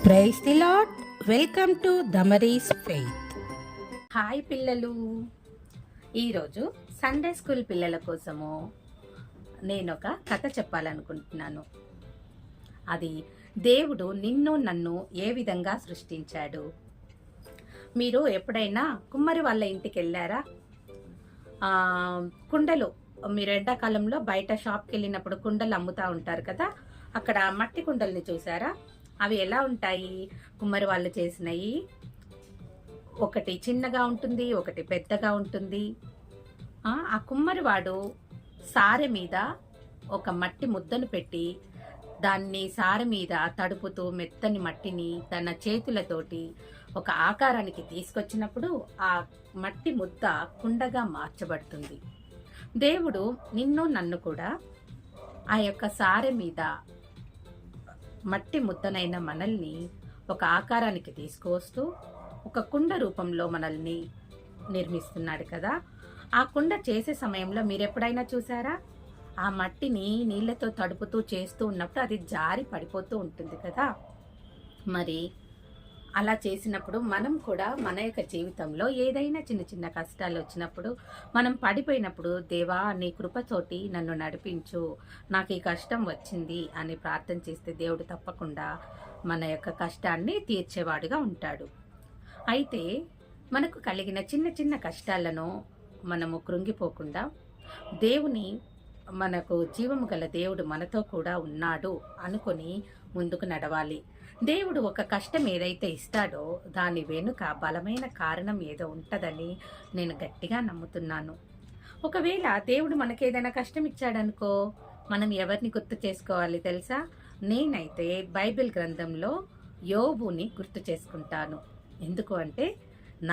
Praise the lord. Welcome to Damaris Faith. Hi పిల్లలు, ఈరోజు Sunday school పిల్లల కోసము నేను ఒక కథ చెప్పాలనుకుంటున్నాను. అది దేవుడు నిన్ను నన్ను ఏ విధంగా సృష్టించాడు. మీరు ఎప్పుడైనా కుమ్మరి వాళ్ళ ఇంటికి వెళ్ళారా? కుండలు, మీరు ఎండాకాలంలో బయట షాప్కి వెళ్ళినప్పుడు కుండలు అమ్ముతూ ఉంటారు కదా, అక్కడ మట్టి కుండల్ని చూసారా? అవి ఎలా ఉంటాయి? కుమ్మరి వాళ్ళు చేసినవి. ఒకటి చిన్నగా ఉంటుంది, ఒకటి పెద్దగా ఉంటుంది. ఆ కుమ్మరివాడు సారె మీద ఒక మట్టి ముద్దను పెట్టి దాన్ని సారె మీద తడుపుతూ మెత్తని మట్టిని తన చేతులతోటి ఒక ఆకారానికి తీసుకొచ్చినప్పుడు ఆ మట్టి ముద్ద కుండగా మార్చబడుతుంది. దేవుడు నిన్ను నన్ను కూడా ఆ యొక్క సారె మీద మట్టి ముద్దనైన మనల్ని ఒక ఆకారానికి తీసుకువస్తూ ఒక కుండ రూపంలో మనల్ని నిర్మిస్తున్నాడు కదా. ఆ కుండ చేసే సమయంలో మీరు ఎప్పుడైనా చూసారా? ఆ మట్టిని నీళ్లతో తడుపుతూ చేస్తూ ఉన్నప్పుడు అది జారి పడిపోతూ ఉంటుంది కదా. మరి అలా చేసినప్పుడు మనం కూడా మన యొక్క జీవితంలో ఏదైనా చిన్న చిన్న కష్టాలు వచ్చినప్పుడు, మనం పడిపోయినప్పుడు, దేవా నీ కృపతోటి నన్ను నడిపించు, నాకు ఈ కష్టం వచ్చింది అని ప్రార్థన చేస్తే దేవుడు తప్పకుండా మన యొక్క కష్టాన్ని తీర్చేవాడుగా ఉంటాడు. అయితే మనకు కలిగిన చిన్న చిన్న కష్టాలను మనము కృంగిపోకుండా, దేవుని మనకు జీవము గల దేవుడు మనతో కూడా ఉన్నాడు అనుకొని ముందుకు నడవాలి. దేవుడు ఒక కష్టం ఏదైతే ఇస్తాడో దాని వెనుక బలమైన కారణం ఏదో ఉంటుందని నేను గట్టిగా నమ్ముతున్నాను. ఒకవేళ దేవుడు మనకేదైనా కష్టం ఇచ్చాడనుకో, మనం ఎవరిని గుర్తు చేసుకోవాలి తెలుసా? నేనైతే బైబిల్ గ్రంథంలో యోబుని గుర్తు చేసుకుంటాను. ఎందుకు అంటే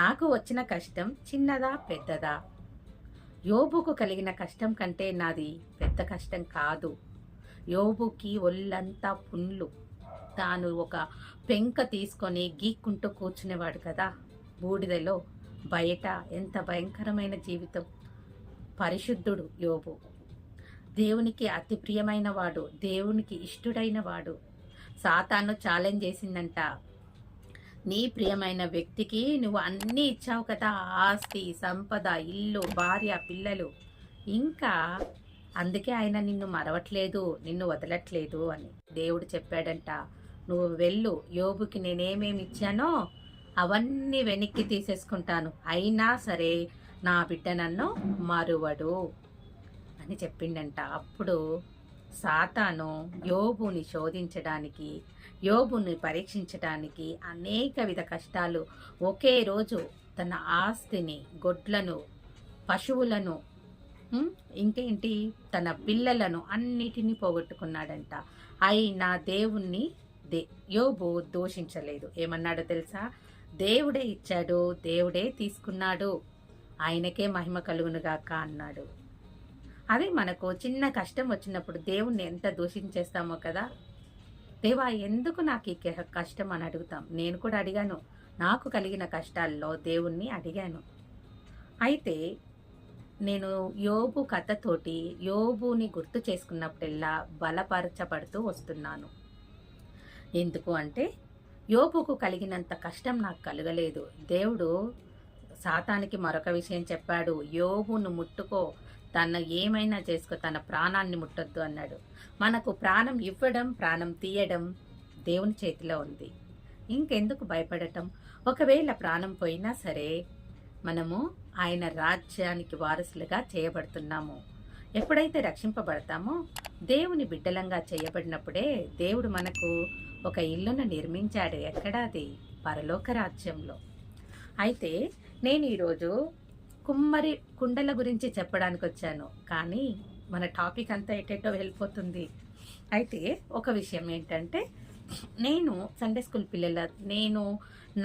నాకు వచ్చిన కష్టం చిన్నదా పెద్దదా? యోబుకు కలిగిన కష్టం కంటే నాది పెద్ద కష్టం కాదు. యోబుకి ఒళ్ళంతా పుండ్లు. తాను ఒక పెంక తీసుకొని గీక్కుంటూ కూర్చునేవాడు కదా బూడిదలో. బయట ఎంత భయంకరమైన జీవితం. పరిశుద్ధుడు యోబు, దేవునికి అతి ప్రియమైన వాడు, దేవునికి ఇష్టుడైన వాడు. సాతాను ఛాలెంజ్ చేసిందంట, నీ ప్రియమైన వ్యక్తికి నువ్వు అన్నీ ఇచ్చావు కదా, ఆస్తి సంపద, ఇల్లు, భార్య, పిల్లలు, ఇంకా అందుకే ఆయన నిన్ను మరవట్లేదు, నిన్ను వదలట్లేదు అని దేవుడు చెప్పాడంట. నువ్వు వెళ్ళు, యోబుకి నేనేమేమి ఇచ్చానో అవన్నీ వెనక్కి తీసేసుకుంటాను, అయినా సరే నా బిడ్డ నన్ను మరువడు అని చెప్పిండంట. అప్పుడు సాతాను యోబుని శోధించడానికి, యోబుని పరీక్షించడానికి అనేక విధ కష్టాలు, ఒకే రోజు తన ఆస్తిని, గొడ్లను, పశువులను, ఇంకేంటి తన పిల్లలను అన్నిటినీ పోగొట్టుకున్నాడంట. అయినా దేవుణ్ణి యోబు దూషించలేదు. ఏమన్నాడో తెలుసా? దేవుడే ఇచ్చాడు, దేవుడే తీసుకున్నాడు, ఆయనకే మహిమ కలుగునుగాక అన్నాడు. అదే మనకు చిన్న కష్టం వచ్చినప్పుడు దేవుణ్ణి ఎంత దూషించేస్తామో కదా. దేవా ఎందుకు నాకు ఈ కష్టం అని అడుగుతాం. నేను కూడా అడిగాను, నాకు కలిగిన కష్టాల్లో దేవుణ్ణి అడిగాను. అయితే నేను యోబు కథతోటి యోబుని గుర్తు చేసుకున్నప్పుడల్లా బలపరచబడుతూ వస్తున్నాను. ఎందుకు అంటే యోబుకు కలిగినంత కష్టం నాకు కలగలేదు. దేవుడు సాతానికి మరొక విషయం చెప్పాడు, యోబును ముట్టుకో, తను ఏమైనా చేసుకో, తన ప్రాణాన్ని ముట్టొద్దు అన్నాడు. మనకు ప్రాణం ఇవ్వడం, ప్రాణం తీయడం దేవుని చేతిలో ఉంది. ఇంకెందుకు భయపడటం? ఒకవేళ ప్రాణం పోయినా సరే మనము ఆయన రాజ్యానికి వారసులుగా చేయబడుతున్నాము. ఎప్పుడైతే రక్షింపబడతామో, దేవుని బిడ్డలంగా చేయబడినప్పుడే దేవుడు మనకు ఒక ఇల్లును నిర్మించాడు. ఎక్కడాది? పరలోక రాజ్యంలో. అయితే నేను ఈరోజు కుమ్మరి కుండల గురించి చెప్పడానికి వచ్చాను, కానీ మన టాపిక్ అంతా ఎటెటో వెళ్ళిపోతుంది. అయితే ఒక విషయం ఏంటంటే, నేను సండే స్కూల్ నేను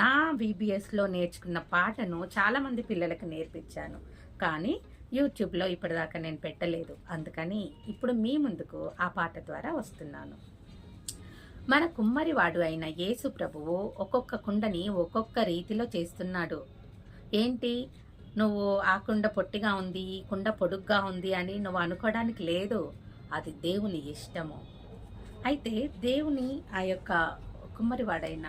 నా VBSలో నేర్చుకున్న పాటను చాలామంది పిల్లలకు నేర్పించాను, కానీ యూట్యూబ్లో ఇప్పటిదాకా నేను పెట్టలేదు. అందుకని ఇప్పుడు మీ ముందుకు ఆ పాట ద్వారా వస్తున్నాను. మన కుమ్మరివాడు అయిన యేసు ప్రభువు ఒక్కొక్క కుండని ఒక్కొక్క రీతిలో చేస్తున్నాడు. ఏంటి, నువ్వు ఆ కుండ పొట్టిగా ఉంది, ఈ కుండ పొడుగ్గా ఉంది అని నువ్వు అనుకోవడానికి లేదు. అది దేవుని ఇష్టము. అయితే దేవుని ఆ యొక్క కుమ్మరివాడైన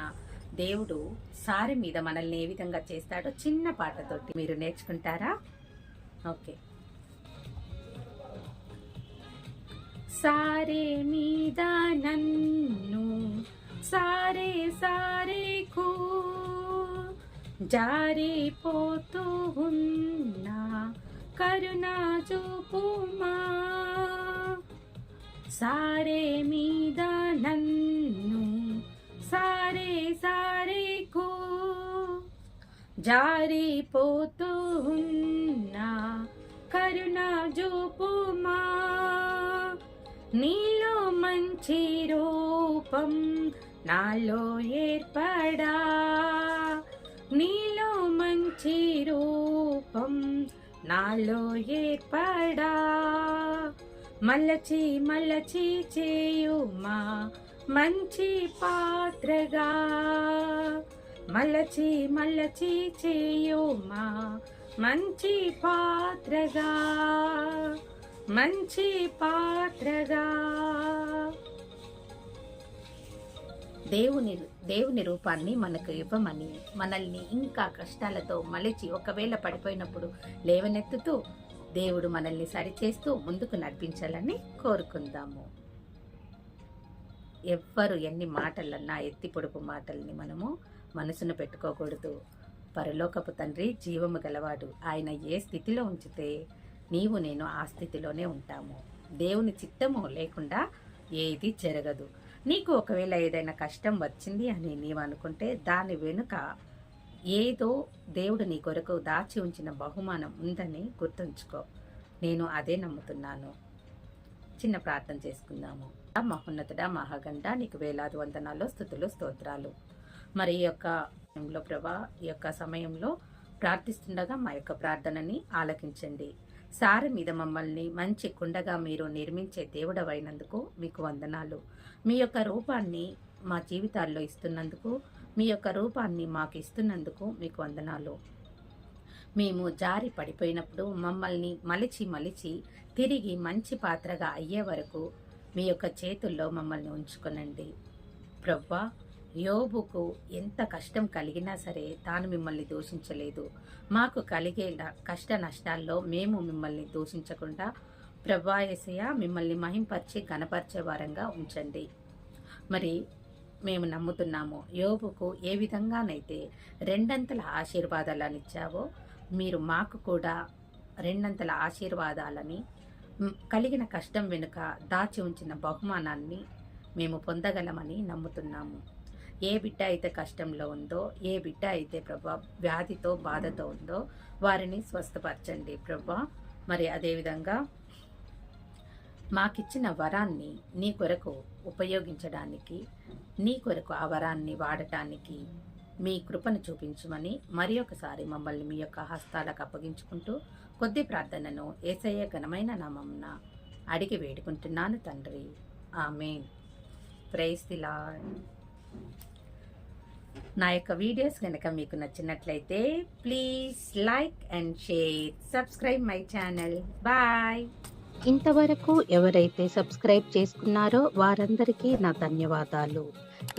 దేవుడు సారె మీద మనల్ని ఏ విధంగా చేస్తాడో చిన్న పాటతోటి మీరు నేర్చుకుంటారా? ఓకే. సారే మీద నన్ను సారే సారేకు జారిపోతూ ఉన్నా కరుణా చూపుమా, సారే మీద నన్ను సారే సారేకు జారిపోతూ ఉన్నా కరుణా చూపుమా, నీలో మంచి రూపం నాలో ఏర్పడా, నీలో మంచి రూపం నాలో ఏర్పడా, మలచి మలచి చేయుమా మంచి పాత్రగా, మలచి మలచి చేయుమా మంచి పాత్రగా, మంచి పాత్రగా. దేవుని రూపాన్ని మనకు ఇవ్వమని, మనల్ని ఇంకా కష్టాలతో మలిచి ఒకవేళ పడిపోయినప్పుడు లేవనెత్తుతూ దేవుడు మనల్ని సరిచేస్తూ ముందుకు నడిపించాలని కోరుకుందాము. ఎవ్వరు ఎన్ని మాటలన్నా ఎత్తి పొడుపు మాటల్ని మనము మనసును పెట్టుకోకూడదు. పరలోకపు తండ్రి జీవము గలవాడు. ఆయన ఏ స్థితిలో ఉంచితే నీవు నేను ఆ స్థితిలోనే ఉంటాము. దేవుని చిత్తము లేకుండా ఏది జరగదు. నీకు ఒకవేళ ఏదైనా కష్టం వచ్చింది అని నీవు అనుకుంటే దాని వెనుక ఏదో దేవుడు నీ కొరకు దాచి ఉంచిన బహుమానం ఉందని గుర్తుంచుకో. నేను అదే నమ్ముతున్నాను. చిన్న ప్రార్థన చేసుకుందాము. మహోన్నతుడా, మహాగండ, నీకు వేలాది వందనాలు, స్తుతులు, స్తోత్రాలు. మరి ఈ యొక్క సమయంలో ప్రభా, ఈ యొక్క సమయంలో ప్రార్థిస్తుండగా మా యొక్క ప్రార్థనని ఆలకించండి. సారె మీద మమ్మల్ని మంచి కుండగా మీరు నిర్మించే దేవుడవైనందుకు మీకు వందనాలు. మీ యొక్క రూపాన్ని మా జీవితాల్లో ఇస్తున్నందుకు, మీ యొక్క రూపాన్ని మాకు ఇస్తున్నందుకు మీకు వందనాలు. మేము జారి పడిపోయినప్పుడు మమ్మల్ని మలిచి మలిచి తిరిగి మంచి పాత్రగా అయ్యే వరకు మీ యొక్క చేతుల్లో మమ్మల్ని ఉంచుకొనండి. ప్రవ్వా, యోబుకు ఎంత కష్టం కలిగినా సరే తాను మిమ్మల్ని దూషించలేదు. మాకు కలిగే కష్ట నష్టాల్లో మేము మిమ్మల్ని దూషించకుండా ప్రభా యేసయ్య మిమ్మల్ని మహింపరిచి గణపరిచే వారంగా ఉంచండి. మరి మేము నమ్ముతున్నాము, యోబుకు ఏ విధంగానైతే రెండంతల ఆశీర్వాదాలను ఇచ్చావో మీరు మాకు కూడా రెండంతల ఆశీర్వాదాలని, కలిగిన కష్టం వెనుక దాచి ఉంచిన బహుమానాన్ని మేము పొందగలమని నమ్ముతున్నాము. ఏ బిడ్డ అయితే కష్టంలో ఉందో, ఏ బిడ్డ అయితే ప్రభా వ్యాధితో బాధతో ఉందో వారిని స్వస్థపరచండి ప్రభా. మరి అదేవిధంగా మాకిచ్చిన వరాన్ని నీ కొరకు ఉపయోగించడానికి, నీ కొరకు ఆ వరాన్ని వాడటానికి మీ కృపను చూపించమని మరి ఒకసారి మమ్మల్ని మీ యొక్క హస్తాలకు అప్పగించుకుంటూ కొద్ది ప్రార్థనను యేసయ్య ఘనమైన నామమున అడిగి వేడుకుంటున్నాను తండ్రి. ఆమేన్. Praise the lord. నా యొక్క వీడియోస్ కనుక మీకు నచ్చినట్లయితే please like and share, subscribe my channel. Bye. ఇంతవరకు ఎవరైతే సబ్స్క్రైబ్ చేసుకున్నారో వారందరికీ నా ధన్యవాదాలు.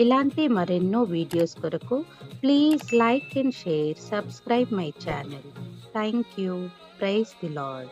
ఇలాంటి మరెన్నో వీడియోస్ కొరకు please like and share, subscribe my channel. Thank you. Praise the lord.